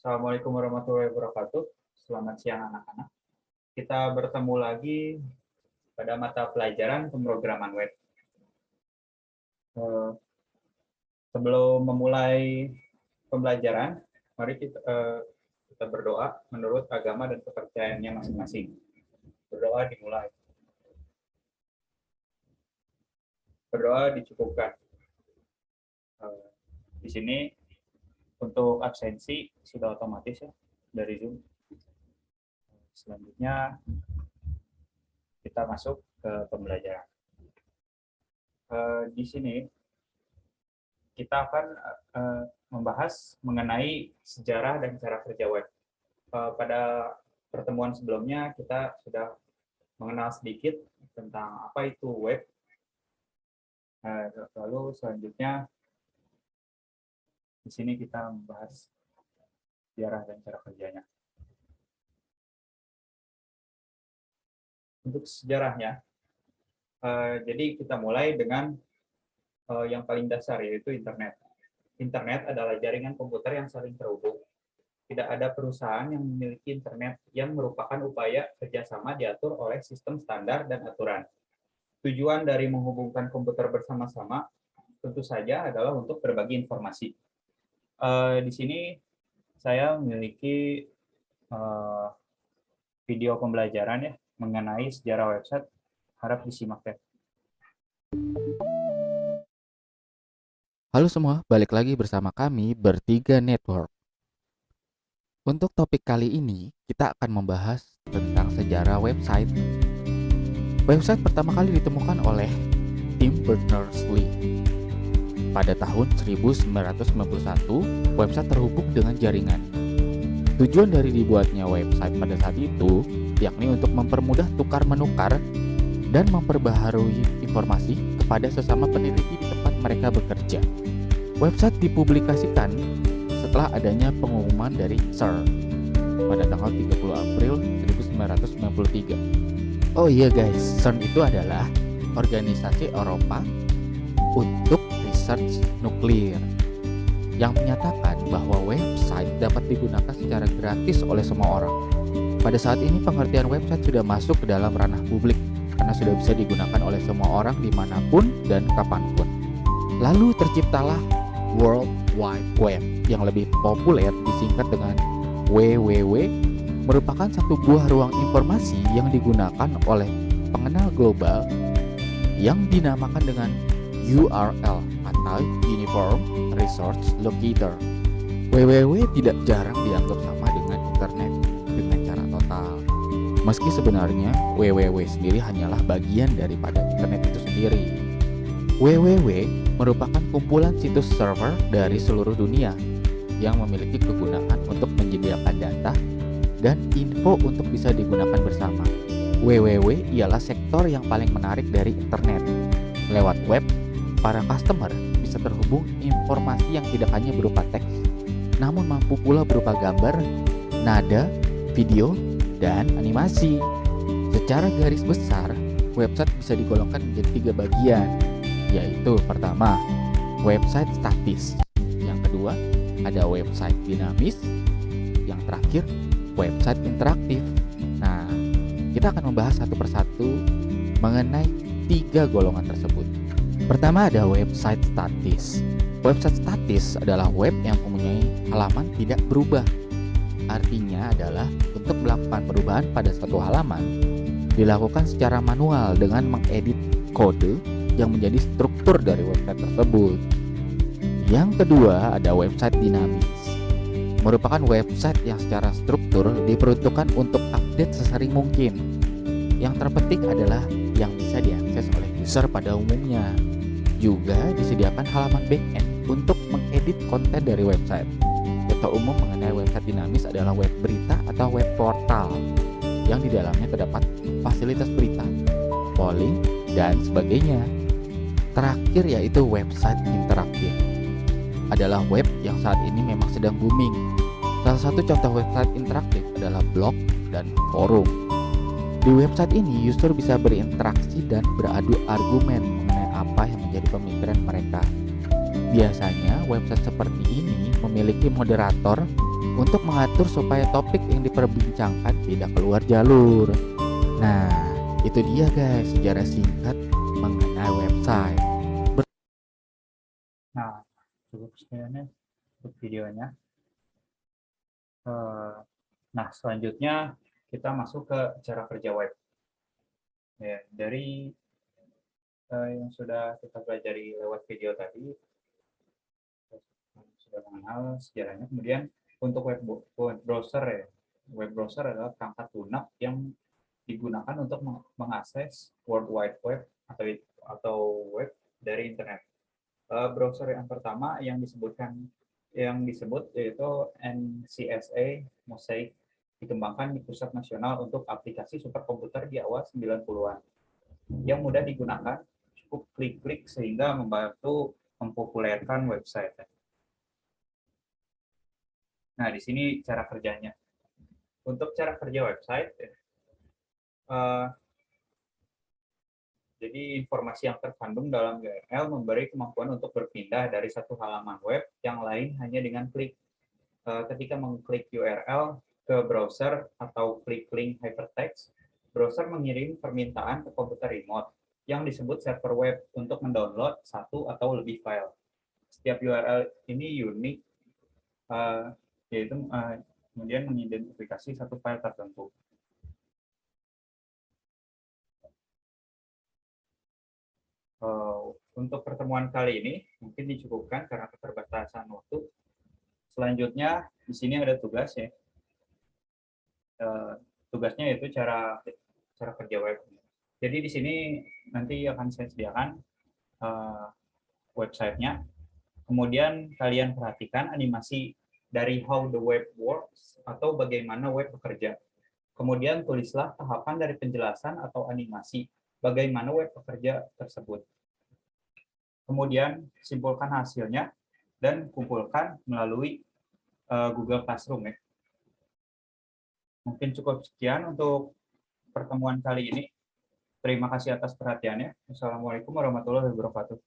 Assalamualaikum warahmatullahi wabarakatuh. Selamat siang anak-anak. Kita bertemu lagi pada mata pelajaran pemrograman web. Sebelum memulai pembelajaran, mari kita berdoa menurut agama dan kepercayaannya masing-masing. Berdoa dimulai. Berdoa dicukupkan. Di sini untuk absensi sudah otomatis ya dari Zoom. Selanjutnya kita masuk ke pembelajaran. Di sini kita akan membahas mengenai sejarah dan cara kerja web. Pada pertemuan sebelumnya kita sudah mengenal sedikit tentang apa itu web. Lalu selanjutnya di sini kita membahas sejarah dan cara kerjanya. Untuk sejarahnya, jadi kita mulai dengan yang paling dasar, yaitu internet. Internet adalah jaringan komputer yang saling terhubung. Tidak ada perusahaan yang memiliki internet yang merupakan upaya kerjasama diatur oleh sistem standar dan aturan. Tujuan dari menghubungkan komputer bersama-sama tentu saja adalah untuk berbagi informasi. Di sini saya memiliki video pembelajaran ya mengenai sejarah website. Harap disimak ya. Halo semua, balik lagi bersama kami Bertiga Network. Untuk topik kali ini, kita akan membahas tentang sejarah website. Website pertama kali ditemukan oleh Tim Berners-Lee. Pada tahun 1991, website terhubung dengan jaringan. Tujuan dari dibuatnya website pada saat itu, yakni untuk mempermudah tukar-menukar dan memperbaharui informasi kepada sesama peneliti di tempat mereka bekerja. Website dipublikasikan setelah adanya pengumuman dari CERN pada tanggal 30 April 1993. Oh iya guys, CERN itu adalah organisasi Eropa untuk research nuklir yang menyatakan bahwa website dapat digunakan secara gratis oleh semua orang. Pada saat ini pengertian website sudah masuk ke dalam ranah publik karena sudah bisa digunakan oleh semua orang dimanapun dan kapanpun. Lalu terciptalah World Wide Web yang lebih populer disingkat dengan WWW, merupakan satu buah ruang informasi yang digunakan oleh pengenal global yang dinamakan dengan URL atau Uniform Resource Locator. WWW tidak jarang dianggap sama dengan internet dengan cara total. Meski sebenarnya WWW sendiri hanyalah bagian daripada internet itu sendiri. WWW merupakan kumpulan situs server dari seluruh dunia yang memiliki kegunaan untuk menyediakan data dan info untuk bisa digunakan bersama. WWW ialah sektor yang paling menarik dari internet. Lewat web, para customer bisa terhubung informasi yang tidak hanya berupa teks, namun mampu pula berupa gambar, nada, video, dan animasi. Secara garis besar, website bisa digolongkan menjadi 3 bagian, yaitu pertama, website statis. Yang kedua, ada website dinamis. Yang terakhir, website interaktif. Nah, kita akan membahas satu persatu mengenai 3 golongan tersebut. Pertama ada website statis. Website statis adalah web yang mempunyai halaman tidak berubah. Artinya adalah untuk melakukan perubahan pada suatu halaman dilakukan secara manual dengan mengedit kode yang menjadi struktur dari website tersebut. Yang kedua ada website dinamis. Merupakan website yang secara struktur diperuntukkan untuk update sesering mungkin. Yang terpenting adalah yang bisa diakses oleh user pada umumnya. Juga disediakan halaman backend untuk mengedit konten dari website. Contoh umum mengenai website dinamis adalah web berita atau web portal yang di dalamnya terdapat fasilitas berita, polling, dan sebagainya. Terakhir yaitu website interaktif. Adalah web yang saat ini memang sedang booming. Salah satu contoh website interaktif adalah blog dan forum. Di website ini user bisa berinteraksi dan beradu argumen mengenai apa yang menjadi pemikiran mereka. Biasanya website seperti ini memiliki moderator untuk mengatur supaya topik yang diperbincangkan tidak keluar jalur. Nah, itu dia guys sejarah singkat mengenai website. Nah, cukup sekian ya untuk videonya. Nah, selanjutnya kita masuk ke cara kerja web. Ya, dari yang sudah kita pelajari lewat video tadi, sudah mengenal sejarahnya. Kemudian untuk web browser ya, web browser adalah perangkat lunak yang digunakan untuk mengakses World Wide Web atau web dari internet. Browser yang pertama yang disebut yaitu NCSA Mosaic, dikembangkan di Pusat Nasional untuk Aplikasi Superkomputer di awal 90-an. Yang mudah digunakan, cukup klik-klik sehingga membantu mempopulerkan website. Nah, di sini cara kerjanya. Untuk cara kerja website, jadi informasi yang terkandung dalam URL memberi kemampuan untuk berpindah dari satu halaman web yang lain hanya dengan klik. Ketika mengklik URL ke browser atau klik link hypertext, browser mengirim permintaan ke komputer remote yang disebut server web untuk mendownload satu atau lebih file. Setiap URL ini unik, yaitu kemudian mengidentifikasi satu file tertentu. Untuk pertemuan kali ini mungkin dicukupkan karena keterbatasan waktu. Selanjutnya di sini ada tugas ya. Tugasnya yaitu cara kerja web. Jadi di sini nanti akan saya sediakan websitenya. Kemudian kalian perhatikan animasi dari how the web works atau bagaimana web bekerja. Kemudian tulislah tahapan dari penjelasan atau animasi bagaimana web bekerja tersebut. Kemudian simpulkan hasilnya dan kumpulkan melalui Google Classroom ya. Mungkin cukup sekian untuk pertemuan kali ini. Terima kasih atas perhatiannya. Wassalamualaikum warahmatullahi wabarakatuh.